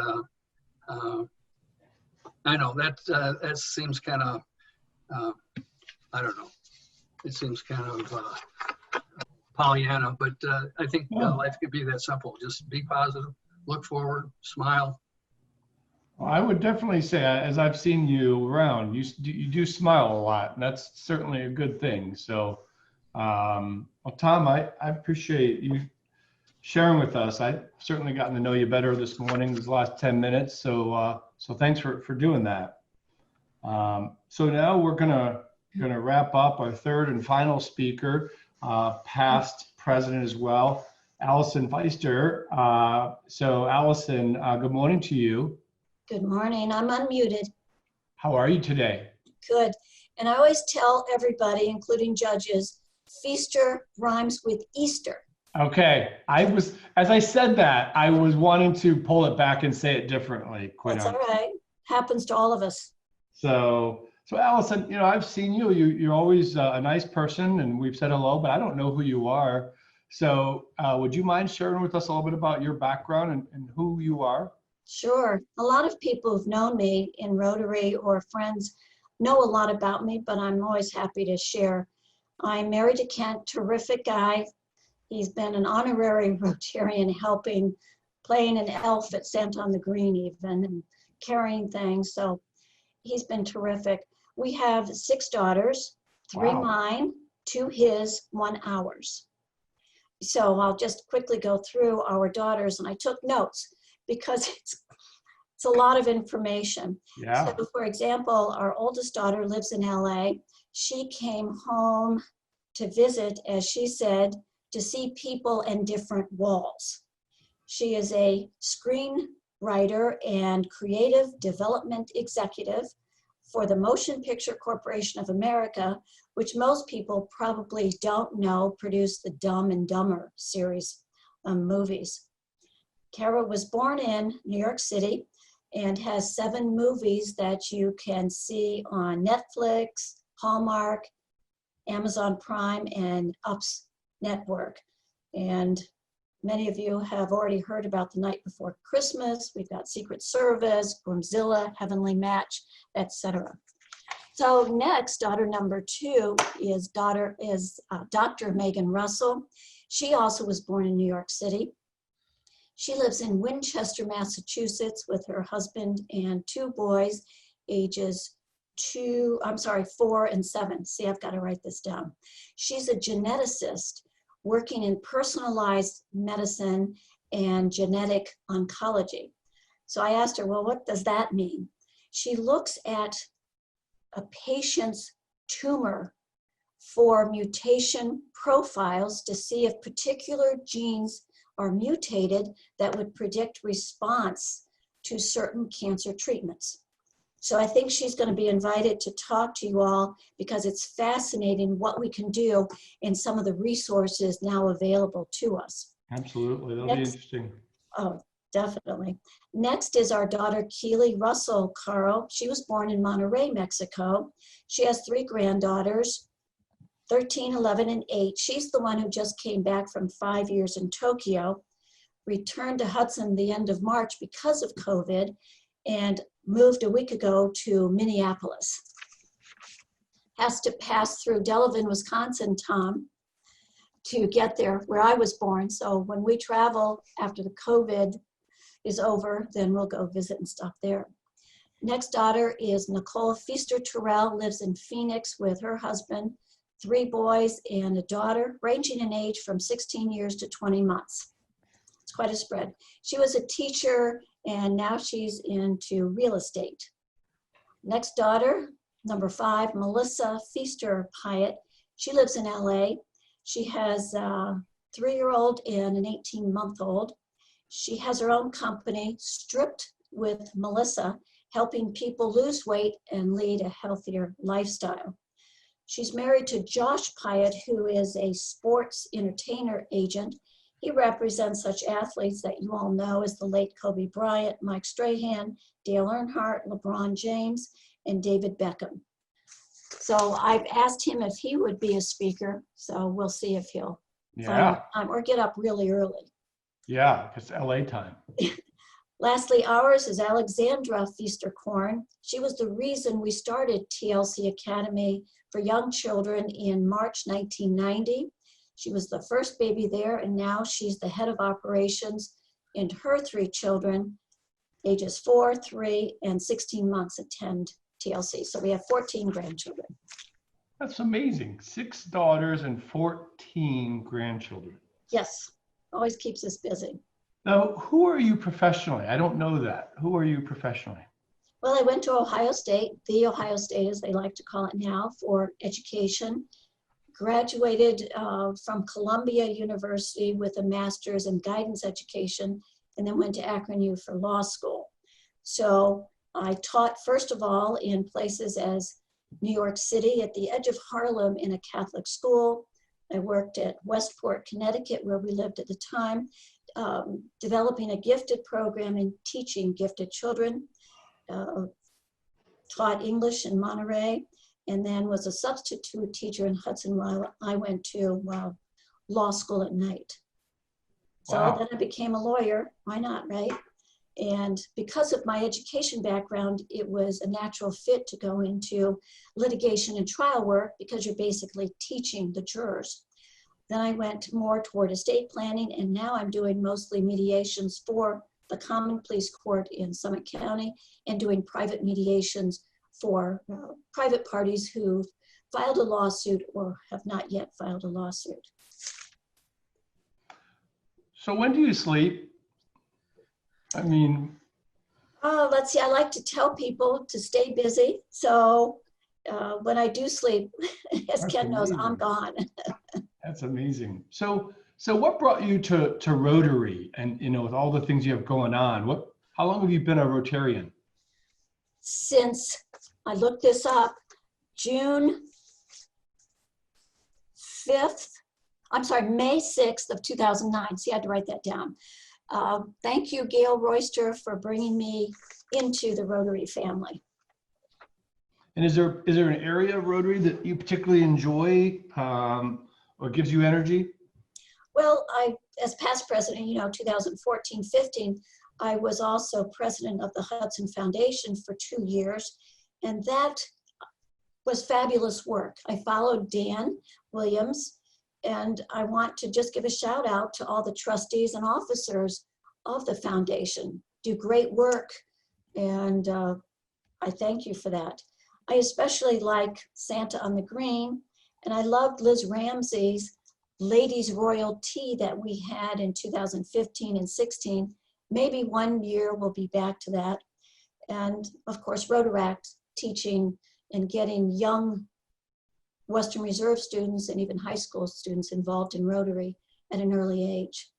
I know that seems kind of, I don't know, it seems kind of Pollyanna, but I think life could be that simple. Just be positive, look forward, smile. Well, I would definitely say, as I've seen you around, you do smile a lot, and that's certainly a good thing. So, well, Tom, I appreciate you sharing with us. I've certainly gotten to know you better this morning, these last 10 minutes. So, so thanks for doing that. So now we're gonna wrap up our third and final speaker, past president as well, Allison Feister. So Allison, good morning to you. Good morning. I'm unmuted. How are you today? Good. And I always tell everybody, including judges, feaster rhymes with Easter. Okay. As I said that, I was wanting to pull it back and say it differently. That's all right. Happens to all of us. So Allison, you know, I've seen you. You're always a nice person, and we've said hello, but I don't know who you are. So would you mind sharing with us a little bit about your background and who you are? Sure. A lot of people who've known me in Rotary or friends know a lot about me, but I'm always happy to share. I'm married to Kent, terrific guy. He's been an honorary Rotarian, helping, playing an elf at Santa on the Green even, and carrying things. So he's been terrific. We have 6 daughters, 3 Wow. mine, 2 his, 1 ours. So I'll just quickly go through our daughters, and I took notes because it's a lot of information. Yeah. So for example, our oldest daughter lives in LA. She came home to visit, as she said, to see people and different walls. She is a screenwriter and creative development executive for the Motion Picture Corporation of America, which most people probably don't know produced the Dumb and Dumber series movies. Kara was born in New York City and has 7 movies that you can see on Netflix, Hallmark, Amazon Prime, and UPS Network. And many of you have already heard about The Night Before Christmas. We've got Secret Service, Groomzilla, Heavenly Match, etc. So next, daughter number 2 is Dr. Megan Russell. She also was born in New York City. She lives in Winchester, Massachusetts with her husband and 2 boys, ages 4 and 7. See, I've got to write this down. She's a geneticist working in personalized medicine and genetic oncology. So I asked her, well, what does that mean? She looks at a patient's tumor for mutation profiles to see if particular genes are mutated that would predict response to certain cancer treatments. So I think she's going to be invited to talk to you all because it's fascinating what we can do and some of the resources now available to us. Absolutely. That'll be interesting. Oh, definitely. Next is our daughter, Keely Russell Carl. She was born in Monterrey, Mexico. She has 3 granddaughters, 13, 11, and 8. She's the one who just came back from 5 years in Tokyo, returned to Hudson the end of March because of COVID, and moved a week ago to Minneapolis. Has to pass through Delavan, Wisconsin, Tom, to get there where I was born. So when we travel after the COVID is over, then we'll go visit and stop there. Next daughter is Nicole Feaster Terrell, lives in Phoenix with her husband, 3 boys and a daughter, ranging in age from 16 years to 20 months. It's quite a spread. She was a teacher and now she's into real estate. Next daughter, number 5, Melissa Feaster Hyatt. She lives in LA. She has a 3-year-old and an 18-month-old. She has her own company, Stripped with Melissa, helping people lose weight and lead a healthier lifestyle. She's married to Josh Pyatt, who is a sports entertainer agent. He represents such athletes that you all know as the late Kobe Bryant, Mike Strahan, Dale Earnhardt, LeBron James, and David Beckham. So I've asked him if he would be a speaker, so we'll see if he'll find time or get up really early. Yeah, it's LA time. Lastly, ours is Alexandra Feaster-Korn. She was the reason we started TLC Academy for Young Children in March 1990. She was the first baby there, and now she's the head of operations, and her 3 children, ages 4, 3, and 16 months, attend TLC. So we have 14 grandchildren. That's amazing. 6 daughters and 14 grandchildren. Yes, always keeps us busy. Now, who are you professionally? I don't know that. Who are you professionally? Well, I went to Ohio State, the Ohio State as they like to call it now, for education. Graduated from Columbia University with a master's in guidance education, and then went to Akron U for law school. So I taught, first of all, in places as New York City at the edge of Harlem in a Catholic school. I worked at Westport, Connecticut, where we lived at the time, developing a gifted program and teaching gifted children. Taught English in Monterey, and then was a substitute teacher in Hudson while I went to law school at night. So then I became a lawyer. Why not, right? And because of my education background, it was a natural fit to go into litigation and trial work because you're basically teaching the jurors. Then I went more toward estate planning, and now I'm doing mostly mediations for the Common Pleas Court in Summit County and doing private mediations for private parties who filed a lawsuit or have not yet filed a lawsuit. So when do you sleep? I mean, let's see, I like to tell people to stay busy. So when I do sleep, as Ken knows, I'm gone. That's amazing. So what brought you to Rotary, and with all the things you have going on? How long have you been a Rotarian? Since I looked this up, June 5th, I'm sorry, May 6th of 2009. See, I had to write that down. Thank you, Gail Royster, for bringing me into the Rotary family. And is there an area of Rotary that you particularly enjoy or gives you energy? Well, as past president, 2014-15, I was also president of the Hudson Foundation for 2 years, and that was fabulous work. I followed Dan Williams, and I want to just give a shout out to all the trustees and officers of the foundation. Do great work, and I thank you for that. I especially like Santa on the Green, and I loved Liz Ramsey's Ladies Royal Tea that we had in 2015 and 16. Maybe one year we'll be back to that. And of course, Rotaract, teaching and getting young Western Reserve students and even high school students involved in Rotary at an early age.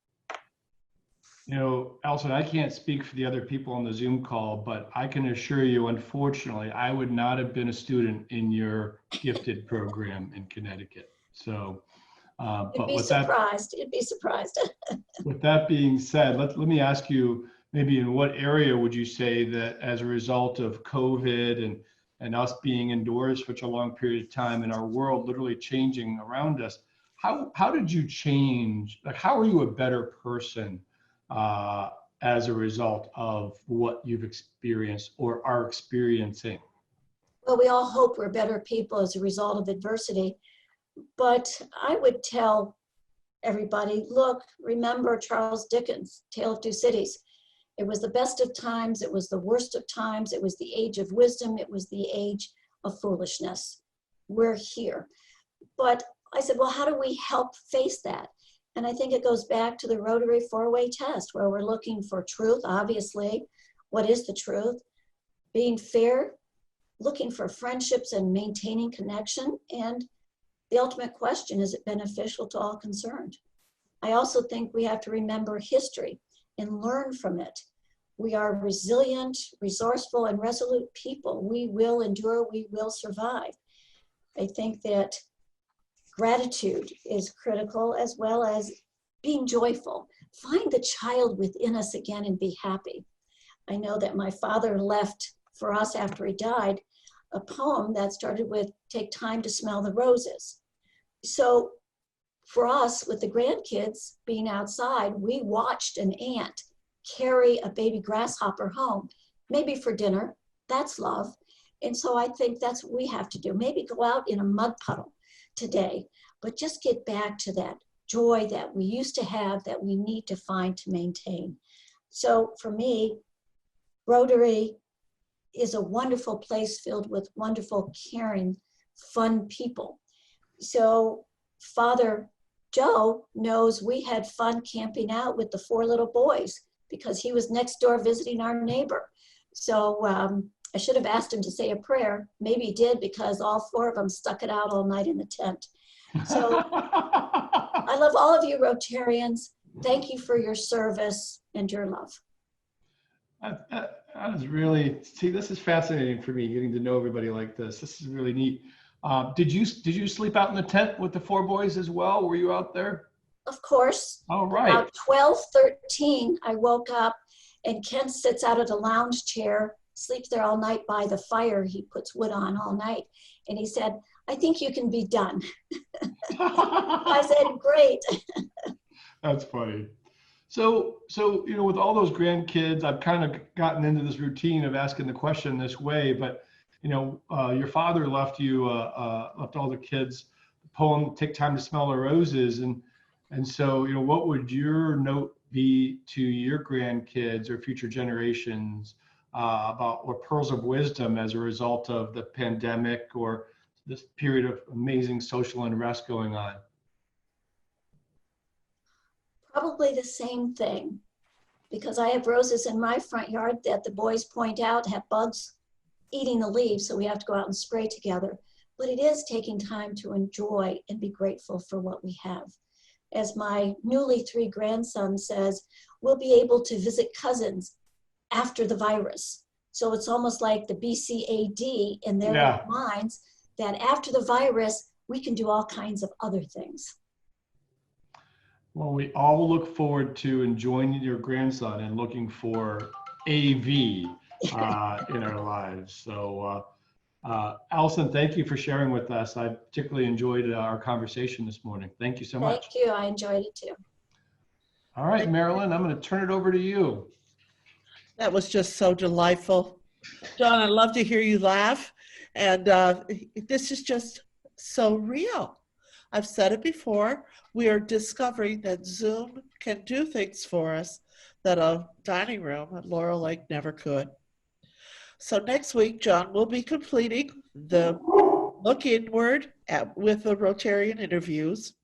Alison, I can't speak for the other people on the Zoom call, but I can assure you, unfortunately, I would not have been a student in your gifted program in Connecticut. So, You'd be surprised. With that being said, let me ask you, maybe in what area would you say that as a result of COVID and us being indoors for such a long period of time and our world literally changing around us, how did you change? Like, how are you a better person as a result of what you've experienced or are experiencing? Well, we all hope we're better people as a result of adversity. But I would tell everybody, look, remember Charles Dickens' Tale of Two Cities. It was the best of times. It was the worst of times. It was the age of wisdom. It was the age of foolishness. We're here. But I said, well, how do we help face that? And I think it goes back to the Rotary four-way test, where we're looking for truth, obviously. What is the truth? Being fair, looking for friendships and maintaining connection, and the ultimate question, is it beneficial to all concerned? I also think we have to remember history and learn from it. We are resilient, resourceful, and resolute people. We will endure, we will survive. I think that gratitude is critical, as well as being joyful. Find the child within us again and be happy. I know that my father left for us after he died a poem that started with, take time to smell the roses. So for us, with the grandkids being outside, we watched an ant carry a baby grasshopper home, maybe for dinner. That's love. And so I think that's what we have to do. Maybe go out in a mud puddle today, but just get back to that joy that we used to have, that we need to find to maintain. So for me, Rotary is a wonderful place filled with wonderful, caring, fun people. So Father Joe knows we had fun camping out with the 4 little boys because he was next door visiting our neighbor. So I should have asked him to say a prayer. Maybe he did, because all 4 of them stuck it out all night in the tent. So I love all of you Rotarians. Thank you for your service and your love. That is really, see, this is fascinating for me, getting to know everybody like this. This is really neat. Did you sleep out in the tent with the 4 boys as well? Were you out there? Of course. All right. About 12:13, I woke up, and Ken sits out at a lounge chair, sleeps there all night by the fire. He puts wood on all night. And he said, I think you can be done. I said, great. That's funny. So, with all those grandkids, I've kind of gotten into this routine of asking the question this way, but, your father left left all the kids the poem, Take Time to Smell the Roses. And so, what would your note be to your grandkids or future generations about what pearls of wisdom as a result of the pandemic or this period of amazing social unrest going on? Probably the same thing, because I have roses in my front yard that the boys point out have bugs eating the leaves, so we have to go out and spray together. But it is taking time to enjoy and be grateful for what we have. As my newly 3 grandson says, we'll be able to visit cousins after the virus. So it's almost like the BCAD in their minds, that after the virus, we can do all kinds of other things. Well, we all look forward to enjoying your grandson and looking for AV in our lives. So, Allison, thank you for sharing with us. I particularly enjoyed our conversation this morning. Thank you so much. Thank you. I enjoyed it too. All right, Marilyn, I'm going to turn it over to you. That was just so delightful. John, I love to hear you laugh. And this is just so real. I've said it before. We are discovering that Zoom can do things for us that a dining room at Laurel Lake never could. So next week, John will be completing the look inward with the Rotarian interviews.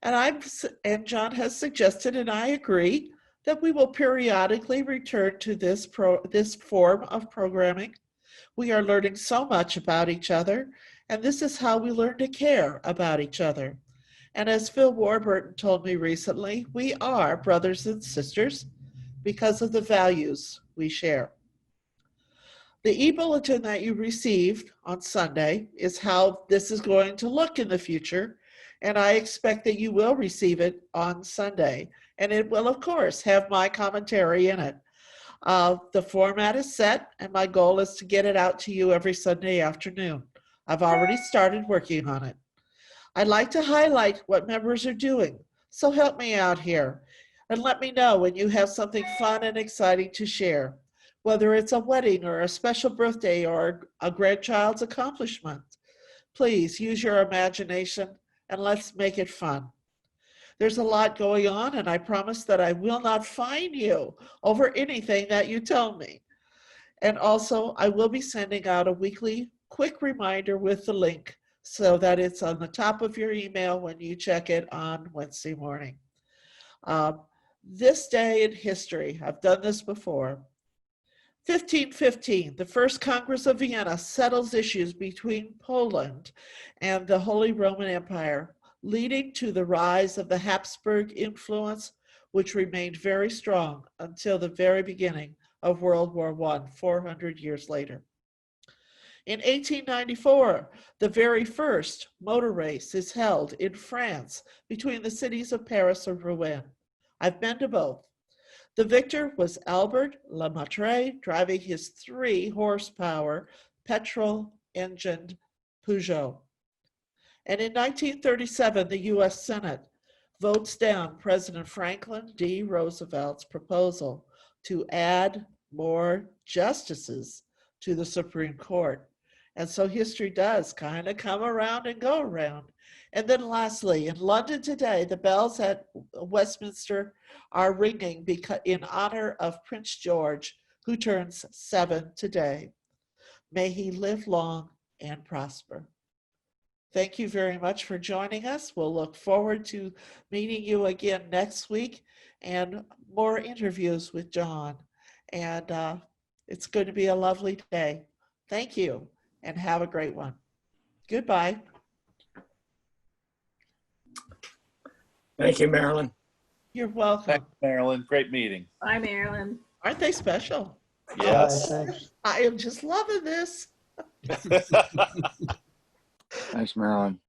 And John has suggested, and I agree, that we will periodically return to this form of programming. We are learning so much about each other, and this is how we learn to care about each other. And as Phil Warburton told me recently, we are brothers and sisters because of the values we share. The e-bulletin that you received on Sunday is how this is going to look in the future, and I expect that you will receive it on Sunday. And it will, of course, have my commentary in it. The format is set, and my goal is to get it out to you every Sunday afternoon. I've already started working on it. I'd like to highlight what members are doing, so help me out here and let me know when you have something fun and exciting to share, whether it's a wedding or a special birthday or a grandchild's accomplishment. Please use your imagination and let's make it fun. There's a lot going on, and I promise that I will not fine you over anything that you tell me. And also, I will be sending out a weekly quick reminder with the link so that it's on the top of your email when you check it on Wednesday morning. This day in history, I've done this before. 1515, the First Congress of Vienna settles issues between Poland and the Holy Roman Empire, leading to the rise of the Habsburg influence, which remained very strong until the very beginning of World War I, 400 years later. In 1894, the very first motor race is held in France between the cities of Paris and Rouen. I've been to both. The victor was Albert Lemaitre, driving his 3-horsepower petrol-engined Peugeot. And in 1937, the U.S. Senate votes down President Franklin D. Roosevelt's proposal to add more justices to the Supreme Court. And so history does kind of come around and go around. And then lastly, in London today, the bells at Westminster are ringing in honor of Prince George, who turns 7 today. May he live long and prosper. Thank you very much for joining us. We'll look forward to meeting you again next week and more interviews with John. And it's going to be a lovely day. Thank you and have a great one. Goodbye. Thank you, Marilyn. You're welcome. Thanks, Marilyn. Great meeting. Bye, Marilyn. Aren't they special? Yes. I am just loving this. Thanks, Marilyn.